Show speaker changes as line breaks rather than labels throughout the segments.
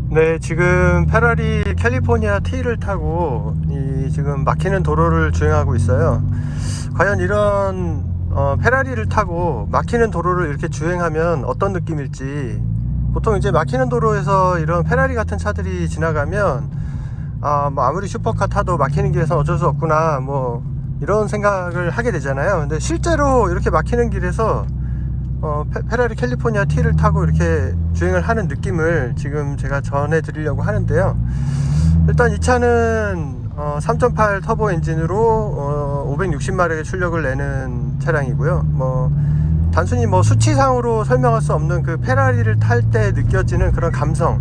네, 지금 페라리 캘리포니아 T를 타고 지금 막히는 도로를 주행하고 있어요. 과연 이런 페라리를 타고 막히는 도로를 이렇게 주행하면 어떤 느낌일지. 보통 이제 막히는 도로에서 이런 페라리 같은 차들이 지나가면 뭐 아무리 슈퍼카 타도 막히는 길에서 어쩔 수 없구나, 뭐 이런 생각을 하게 되잖아요. 근데 실제로 이렇게 막히는 길에서 페라리 캘리포니아 T를 타고 이렇게 주행을 하는 느낌을 지금 제가 전해 드리려고 하는데요. 일단 이 차는 3.8 터보 엔진으로 560마력의 출력을 내는 차량이고요. 단순히 수치상으로 설명할 수 없는 그 페라리를 탈 때 느껴지는 그런 감성,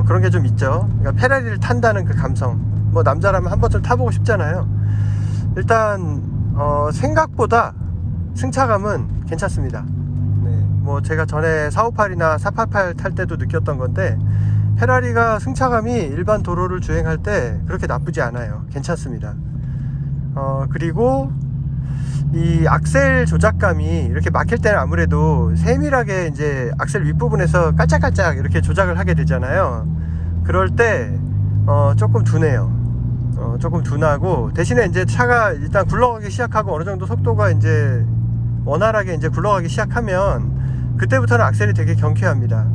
그런 게 좀 있죠. 그러니까 페라리를 탄다는 그 감성, 남자라면 한 번쯤 타보고 싶잖아요. 일단 생각보다 승차감은 괜찮습니다. 네, 제가 전에 458이나 488 탈 때도 느꼈던 건데, 페라리가 승차감이 일반 도로를 주행할 때 그렇게 나쁘지 않아요. 괜찮습니다. 그리고 이 악셀 조작감이 이렇게 막힐 때는 아무래도 세밀하게 이제 악셀 윗부분에서 깔짝깔짝 이렇게 조작을 하게 되잖아요. 그럴 때 조금 둔해요. 조금 둔하고, 대신에 이제 차가 일단 굴러가기 시작하고 어느 정도 속도가 이제 원활하게 이제 굴러가기 시작하면 그때부터는 악셀이 되게 경쾌합니다.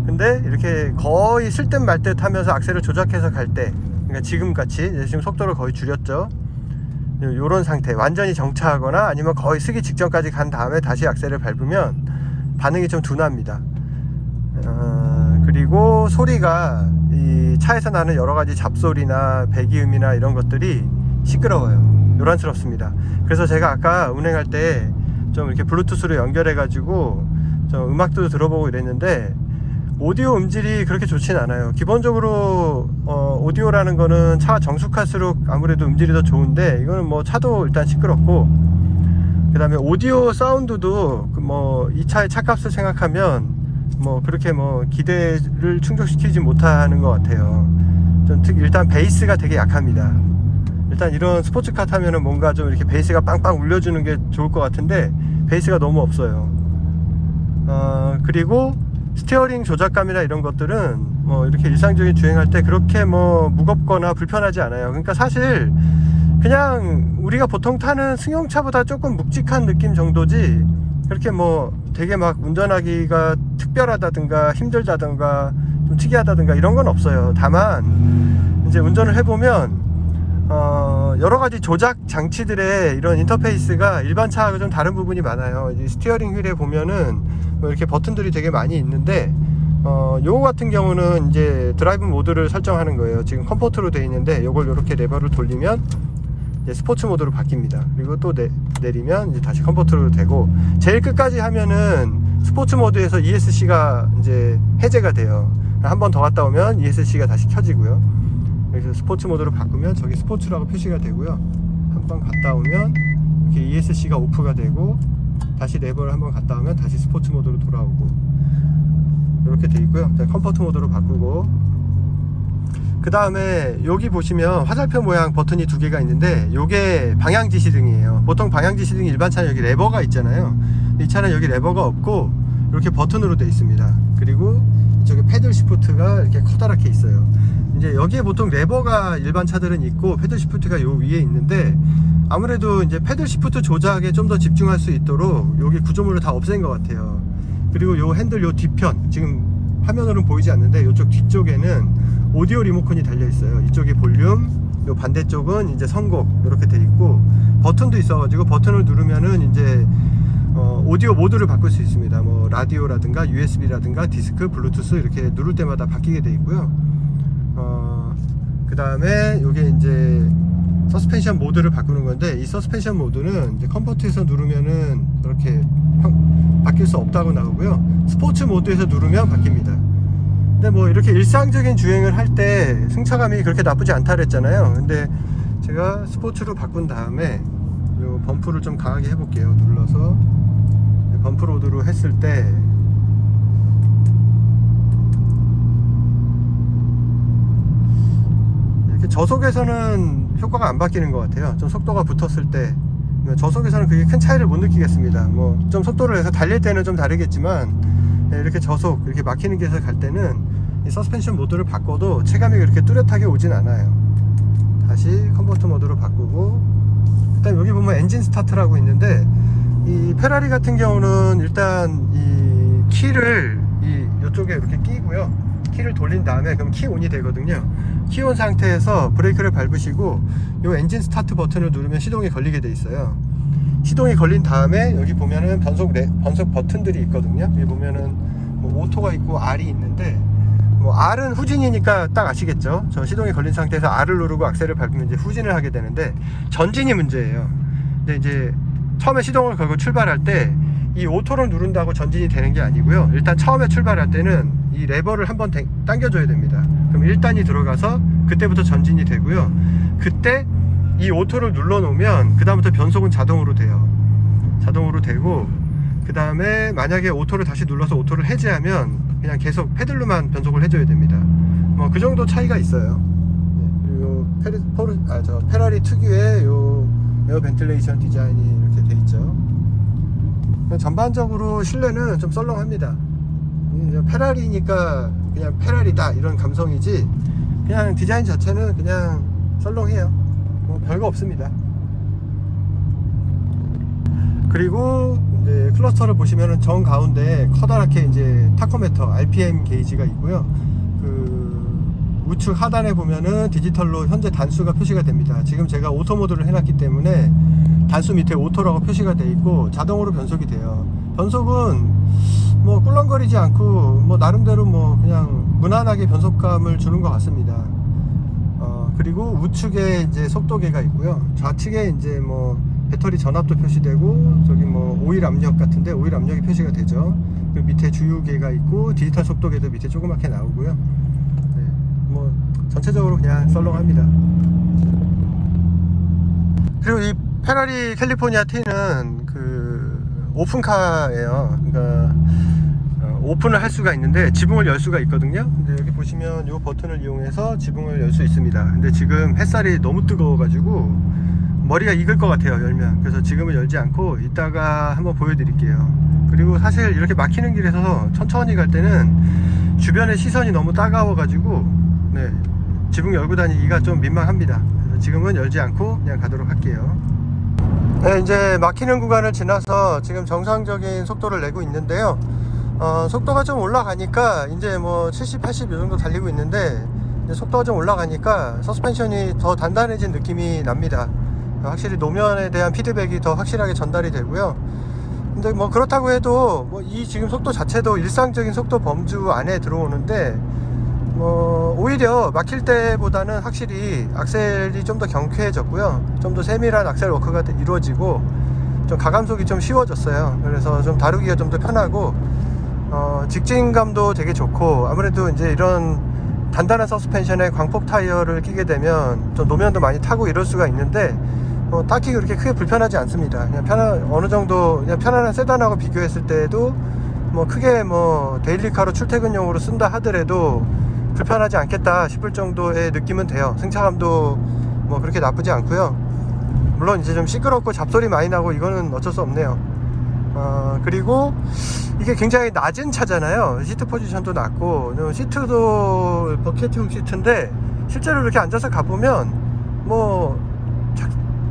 근데 이렇게 거의 쓸 듯 말 듯 하면서 악셀을 조작해서 갈 때, 그러니까 지금같이 지금 속도를 거의 줄였죠. 요런 상태, 완전히 정차하거나 아니면 거의 쓰기 직전까지 간 다음에 다시 악셀을 밟으면 반응이 좀 둔합니다. 그리고 소리가 이 차에서 나는 여러가지 잡소리나 배기음이나 이런 것들이 시끄러워요. 요란스럽습니다. 그래서 제가 아까 운행할 때 좀 이렇게 블루투스로 연결해 가지고 좀 음악도 들어보고 이랬는데, 오디오 음질이 그렇게 좋진 않아요. 기본적으로 오디오라는 거는 차가 정숙할수록 아무래도 음질이 더 좋은데, 이거는 차도 일단 시끄럽고, 그 다음에 오디오 사운드도 이 차의 차값을 생각하면 그렇게 기대를 충족시키지 못하는 것 같아요. 일단 베이스가 되게 약합니다. 일단 이런 스포츠카 타면은 뭔가 좀 이렇게 베이스가 빵빵 울려주는 게 좋을 것 같은데, 베이스가 너무 없어요. 그리고 스티어링 조작감이나 이런 것들은 이렇게 일상적인 주행할 때 그렇게 무겁거나 불편하지 않아요. 그러니까 사실 그냥 우리가 보통 타는 승용차보다 조금 묵직한 느낌 정도지, 그렇게 되게 막 운전하기가 특별하다든가 힘들다든가 좀 특이하다든가 이런 건 없어요. 다만 이제 운전을 해보면 여러가지 조작 장치들의 이런 인터페이스가 일반 차하고 좀 다른 부분이 많아요. 이제 스티어링 휠에 보면은 이렇게 버튼들이 되게 많이 있는데, 요거 같은 경우는 이제 드라이브 모드를 설정하는 거예요. 지금 컴포트로 되어 있는데, 요걸 이렇게 레버를 돌리면 이제 스포츠 모드로 바뀝니다. 그리고 또 내리면 이제 다시 컴포트로 되고, 제일 끝까지 하면은 스포츠 모드에서 ESC가 이제 해제가 돼요. 한 번 더 갔다 오면 ESC가 다시 켜지고요. 그래서 스포츠 모드로 바꾸면 저기 스포츠라고 표시가 되고요. 한 번 갔다 오면 이렇게 ESC가 오프가 되고, 다시 레버를 한 번 갔다 오면 다시 스포츠 모드로 돌아오고, 이렇게 돼 있고요. 컴포트 모드로 바꾸고, 그 다음에 여기 보시면 화살표 모양 버튼이 두 개가 있는데, 요게 방향 지시등이에요. 보통 방향 지시등이 일반 차는 여기 레버가 있잖아요. 이 차는 여기 레버가 없고 이렇게 버튼으로 돼 있습니다. 그리고 이쪽에 패들 시프트가 이렇게 커다랗게 있어요. 이제 여기에 보통 레버가 일반 차들은 있고 패들 시프트가 요 위에 있는데, 아무래도 이제 패들 시프트 조작에 좀 더 집중할 수 있도록 여기 구조물을 다 없앤 것 같아요. 그리고 요 핸들 요 뒤편, 지금 화면으로는 보이지 않는데 이쪽 뒤쪽에는 오디오 리모컨이 달려 있어요. 이쪽이 볼륨, 요 반대쪽은 이제 선곡, 이렇게 돼 있고, 버튼도 있어가지고 버튼을 누르면은 이제 오디오 모드를 바꿀 수 있습니다. 라디오라든가 USB라든가 디스크, 블루투스 이렇게 누를 때마다 바뀌게 돼 있고요. 그 다음에 요게 이제 서스펜션 모드를 바꾸는 건데, 이 서스펜션 모드는 이제 컴포트에서 누르면은 이렇게 바뀔 수 없다고 나오고요. 스포츠 모드에서 누르면 바뀝니다. 근데 이렇게 일상적인 주행을 할 때 승차감이 그렇게 나쁘지 않다 그랬잖아요. 근데 제가 스포츠로 바꾼 다음에 요 범프를 좀 강하게 해볼게요. 눌러서 범프 로드로 했을 때 이렇게 저속에서는 효과가 안 바뀌는 것 같아요. 좀 속도가 붙었을 때, 저속에서는 그게 큰 차이를 못 느끼겠습니다. 좀 속도를 내서 달릴 때는 좀 다르겠지만, 이렇게 저속, 이렇게 막히는 길에서 갈 때는 이 서스펜션 모드를 바꿔도 체감이 그렇게 뚜렷하게 오진 않아요. 다시 컨버터 모드로 바꾸고, 일단 여기 보면 엔진 스타트라고 있는데, 이 페라리 같은 경우는 일단 이 키를 이쪽에 이렇게 끼고요, 키를 돌린 다음에 그럼 키 온이 되거든요. 키 온 상태에서 브레이크를 밟으시고 이 엔진 스타트 버튼을 누르면 시동이 걸리게 돼 있어요. 시동이 걸린 다음에 여기 보면은 변속 버튼들이 있거든요. 여기 보면은 뭐 오토가 있고 R이 있는데, 뭐 R은 후진이니까 딱 아시겠죠? 저 시동이 걸린 상태에서 R을 누르고 악셀을 밟으면 이제 후진을 하게 되는데, 전진이 문제예요. 근데 이제 처음에 시동을 걸고 출발할 때 이 오토를 누른다고 전진이 되는 게 아니고요, 일단 처음에 출발할 때는 이 레버를 한번 당겨줘야 됩니다. 그럼 1단이 들어가서 그때부터 전진이 되고요, 그때 이 오토를 눌러 놓으면 그 다음부터 변속은 자동으로 돼요. 자동으로 되고, 그 다음에 만약에 오토를 다시 눌러서 오토를 해제하면 그냥 계속 페들로만 변속을 해줘야 됩니다. 뭐 그 정도 차이가 있어요. 그리고 페라리 특유의 요 에어 벤틸레이션 디자인이 이렇게 돼 있죠. 전반적으로 실내는 좀 썰렁합니다. 페라리니까 그냥 페라리다 이런 감성이지, 그냥 디자인 자체는 그냥 썰렁해요. 뭐 별거 없습니다. 그리고 이제 클러스터를 보시면은 정 가운데 커다랗게 이제 타코미터 RPM 게이지가 있고요. 그 우측 하단에 보면은 디지털로 현재 단수가 표시가 됩니다. 지금 제가 오토 모드를 해놨기 때문에 단수 밑에 오토라고 표시가 되어 있고 자동으로 변속이 돼요. 변속은 뭐 꿀렁거리지 않고 뭐 나름대로 뭐 그냥 무난하게 변속감을 주는 것 같습니다. 그리고 우측에 이제 속도계가 있고요. 좌측에 이제 뭐 배터리 전압도 표시되고, 저기 뭐 오일 압력 같은데 오일 압력이 표시가 되죠. 그리고 밑에 주유계가 있고 디지털 속도계도 밑에 조그맣게 나오고요. 네, 뭐 전체적으로 그냥 썰렁합니다. 그리고 이 페라리 캘리포니아 T는 그 오픈카예요. 그러니까 오픈을 할 수가 있는데 지붕을 열 수가 있거든요. 근데 여기 보시면 이 버튼을 이용해서 지붕을 열 수 있습니다. 근데 지금 햇살이 너무 뜨거워 가지고 머리가 익을 것 같아요, 열면. 그래서 지금은 열지 않고 이따가 한번 보여드릴게요. 그리고 사실 이렇게 막히는 길에서 천천히 갈 때는 주변의 시선이 너무 따가워 가지고 네, 지붕 열고 다니기가 좀 민망합니다. 그래서 지금은 열지 않고 그냥 가도록 할게요. 네, 이제 막히는 구간을 지나서 지금 정상적인 속도를 내고 있는데요. 속도가 좀 올라가니까 이제 뭐 70, 80 이 정도 달리고 있는데, 이제 속도가 좀 올라가니까 서스펜션이 더 단단해진 느낌이 납니다. 확실히 노면에 대한 피드백이 더 확실하게 전달이 되고요. 근데 뭐 그렇다고 해도 뭐 이 지금 속도 자체도 일상적인 속도 범주 안에 들어오는데, 뭐 오히려 막힐 때보다는 확실히 악셀이 좀 더 경쾌해졌고요, 좀 더 세밀한 악셀 워크가 이루어지고 좀 가감속이 좀 쉬워졌어요. 그래서 좀 다루기가 좀 더 편하고 직진감도 되게 좋고, 아무래도 이제 이런 단단한 서스펜션에 광폭 타이어를 끼게 되면 좀 노면도 많이 타고 이럴 수가 있는데, 딱히 그렇게 크게 불편하지 않습니다. 그냥 어느 정도 그냥 편안한 세단하고 비교했을 때도 뭐 크게 뭐 데일리카로 출퇴근용으로 쓴다 하더라도 불편하지 않겠다 싶을 정도의 느낌은 돼요. 승차감도 뭐 그렇게 나쁘지 않고요. 물론 이제 좀 시끄럽고 잡소리 많이 나고 이거는 어쩔 수 없네요. 그리고 이게 굉장히 낮은 차잖아요. 시트 포지션도 낮고, 시트도 버켓형 시트인데 실제로 이렇게 앉아서 가보면 뭐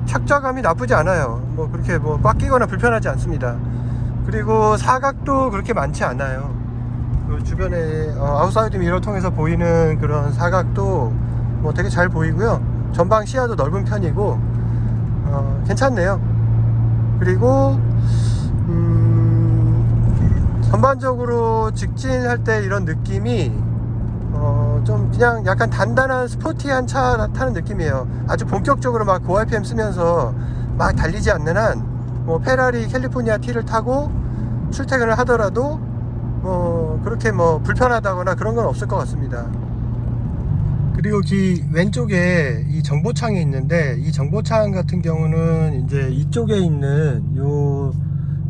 착좌감이 나쁘지 않아요. 뭐 그렇게 뭐 꽉 끼거나 불편하지 않습니다. 그리고 사각도 그렇게 많지 않아요. 그 주변에 아웃사이드 미러 통해서 보이는 그런 사각도 뭐 되게 잘 보이고요. 전방 시야도 넓은 편이고 괜찮네요. 그리고 전반적으로 직진할 때 이런 느낌이 좀 그냥 약간 단단한 스포티한 차 타는 느낌이에요. 아주 본격적으로 막 고RPM 쓰면서 막 달리지 않는 한 뭐 페라리 캘리포니아 T를 타고 출퇴근을 하더라도 뭐 그렇게 뭐 불편하다거나 그런 건 없을 것 같습니다. 그리고 이 왼쪽에 이 정보창이 있는데, 이 정보창 같은 경우는 이제 이쪽에 있는 요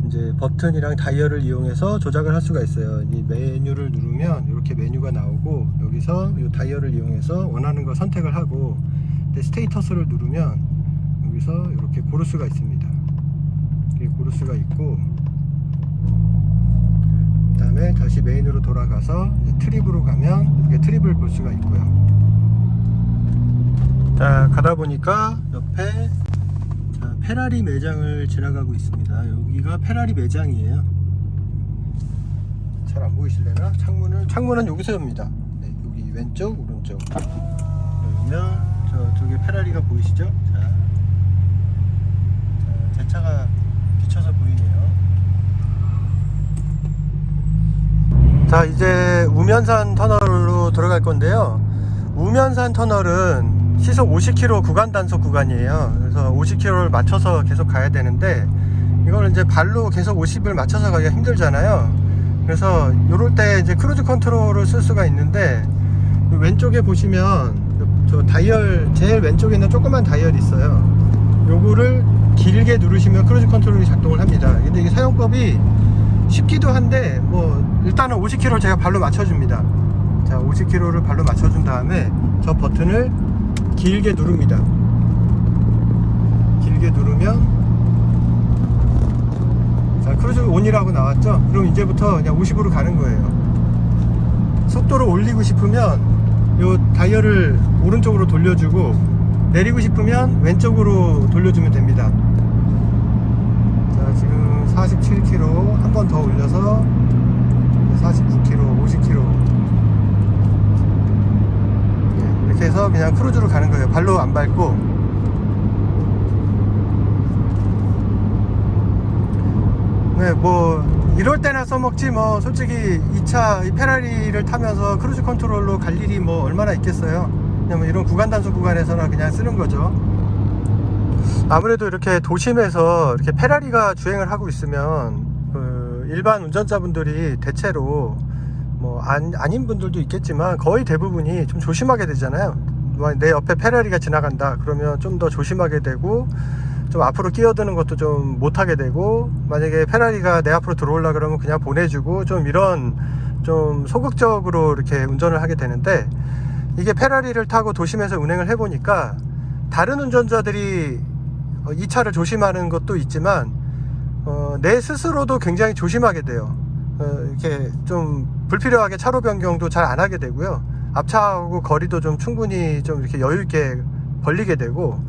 이제 버튼이랑 다이얼을 이용해서 조작을 할 수가 있어요. 이 메뉴를 누르면 이렇게 메뉴가 나오고, 여기서 이 다이얼을 이용해서 원하는 거 선택을 하고, 스테이터스를 누르면 여기서 이렇게 고를 수가 있습니다. 이렇게 고를 수가 있고, 그 다음에 다시 메인으로 돌아가서 이제 트립으로 가면 이렇게 모습을 볼 수가 있고요. 자, 가다 보니까 옆에 자, 페라리 매장을 지나가고 있습니다. 여기가 페라리 매장이에요. 잘 안 보이실래나? 창문은 여기서 엽니다. 네, 여기 왼쪽, 오른쪽. 그러면 저쪽에 페라리가 보이시죠? 자, 제 차가 비쳐서 보이네요. 자, 이제 우면산 터널로 들어갈 건데요. 우면산 터널은 시속 50km 구간 단속 구간이에요. 그래서 50km를 맞춰서 계속 가야 되는데 이걸 이제 발로 계속 50을 맞춰서 가기가 힘들잖아요. 그래서 요럴 때 이제 크루즈 컨트롤을 쓸 수가 있는데 왼쪽에 보시면 저 다이얼 제일 왼쪽에 있는 조그만 다이얼이 있어요. 요거를 길게 누르시면 크루즈 컨트롤이 작동을 합니다. 근데 이게 사용법이 쉽기도 한데 뭐 일단은 50km 제가 발로 맞춰줍니다. 자, 50km를 발로 맞춰준 다음에 저 버튼을 길게 누릅니다. 길게 누르면 자, 크루즈 온이라고 나왔죠? 그럼 이제부터 그냥 50으로 가는 거예요. 속도를 올리고 싶으면 요 다이얼을 오른쪽으로 돌려주고 내리고 싶으면 왼쪽으로 돌려주면 됩니다. 자, 지금 47km 한 번 더 올려서 49km, 50km 이렇게 해서 그냥 크루즈로 가는 거예요. 발로 안 밟고. 네, 뭐 이럴 때나 써먹지 뭐 솔직히 이 페라리를 타면서 크루즈 컨트롤로 갈 일이 뭐 얼마나 있겠어요. 그냥 뭐 이런 구간 단속 구간에서나 그냥 쓰는 거죠. 아무래도 이렇게 도심에서 이렇게 페라리가 주행을 하고 있으면 일반 운전자분들이 대체로 뭐 아닌 분들도 있겠지만 거의 대부분이 좀 조심하게 되잖아요. 내 옆에 페라리가 지나간다 그러면 좀 더 조심하게 되고 좀 앞으로 끼어드는 것도 좀 못하게 되고 만약에 페라리가 내 앞으로 들어오려 그러면 그냥 보내주고 좀 이런 좀 소극적으로 이렇게 운전을 하게 되는데 이게 페라리를 타고 도심에서 운행을 해보니까 다른 운전자들이 이 차를 조심하는 것도 있지만 내 스스로도 굉장히 조심하게 돼요. 이렇게 좀 불필요하게 차로 변경도 잘 안 하게 되고요. 앞차하고 거리도 좀 충분히 좀 이렇게 여유 있게 벌리게 되고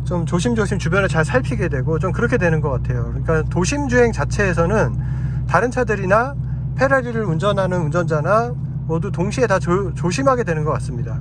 좀 조심조심 주변을 잘 살피게 되고 좀 그렇게 되는 것 같아요. 그러니까 도심 주행 자체에서는 다른 차들이나 페라리를 운전하는 운전자나 모두 동시에 다 조심하게 되는 것 같습니다.